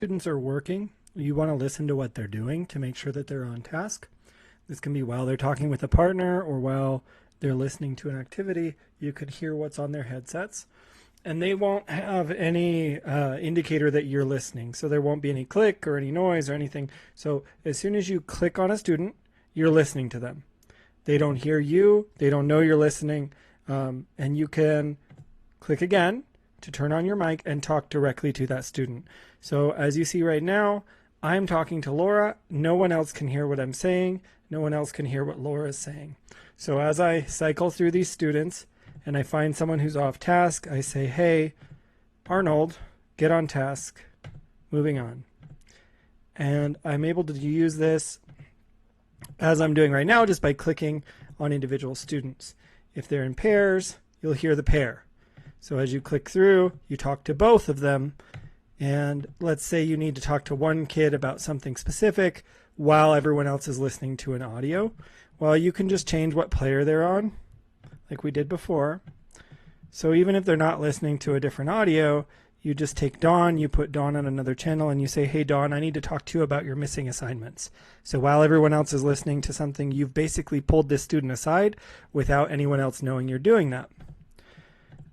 Students are working, you want to listen to what they're doing to make sure that they're on task. This can be while they're talking with a partner or while they're listening to an activity. You could hear what's on their headsets, and they won't have any indicator that you're listening. So there won't be any click or any noise or anything. So as soon as you click on a student, you're listening to them. They don't hear you, they don't know you're listening, and you can click again to turn on your mic and talk directly to that student. So as you see right now, I'm talking to Laura. No one else can hear what I'm saying. No one else can hear what Laura is saying. So as I cycle through these students and I find someone who's off task, I say, hey, Arnold, get on task, moving on. And I'm able to use this as I'm doing right now just by clicking on individual students. If they're in pairs, you'll hear the pair. So as you click through, you talk to both of them. And let's say you need to talk to one kid about something specific while everyone else is listening to an audio. Well, you can just change what player they're on, like we did before. So even if they're not listening to a different audio, you just take Dawn, you put Dawn on another channel, and you say, hey, Dawn, I need to talk to you about your missing assignments. So while everyone else is listening to something, you've basically pulled this student aside without anyone else knowing you're doing that.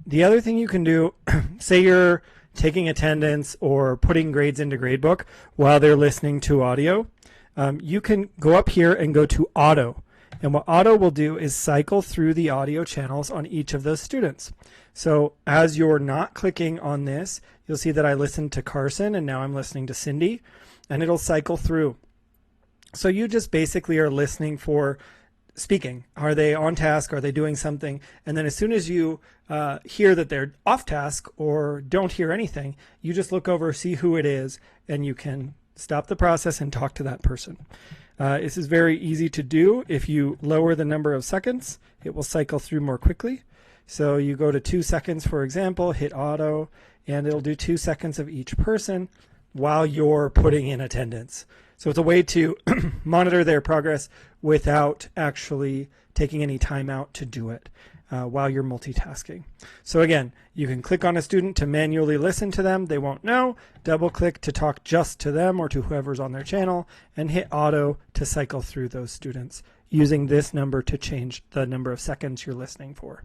The other thing you can do, say you're taking attendance or putting grades into Gradebook while they're listening to audio, you can go up here and go to Auto. And what Auto will do is cycle through the audio channels on each of those students. So as you're not clicking on this, you'll see that I listened to Carson and now I'm listening to Cindy, and it'll cycle through. So you just basically are listening for speaking. Are they on task? Are they doing something? And then as soon as you hear that they're off task or don't hear anything, you just look over, see who it is, and you can stop the process and talk to that person. This is very easy to do. If you lower the number of seconds, it will cycle through more quickly. So you go to 2 seconds, for example, hit auto, and it'll do 2 seconds of each person while you're putting in attendance. So it's a way to monitor their progress without actually taking any time out to do it while you're multitasking. So again, you can click on a student to manually listen to them. They won't know. Double click to talk just to them or to whoever's on their channel, and hit auto to cycle through those students using this number to change the number of seconds you're listening for.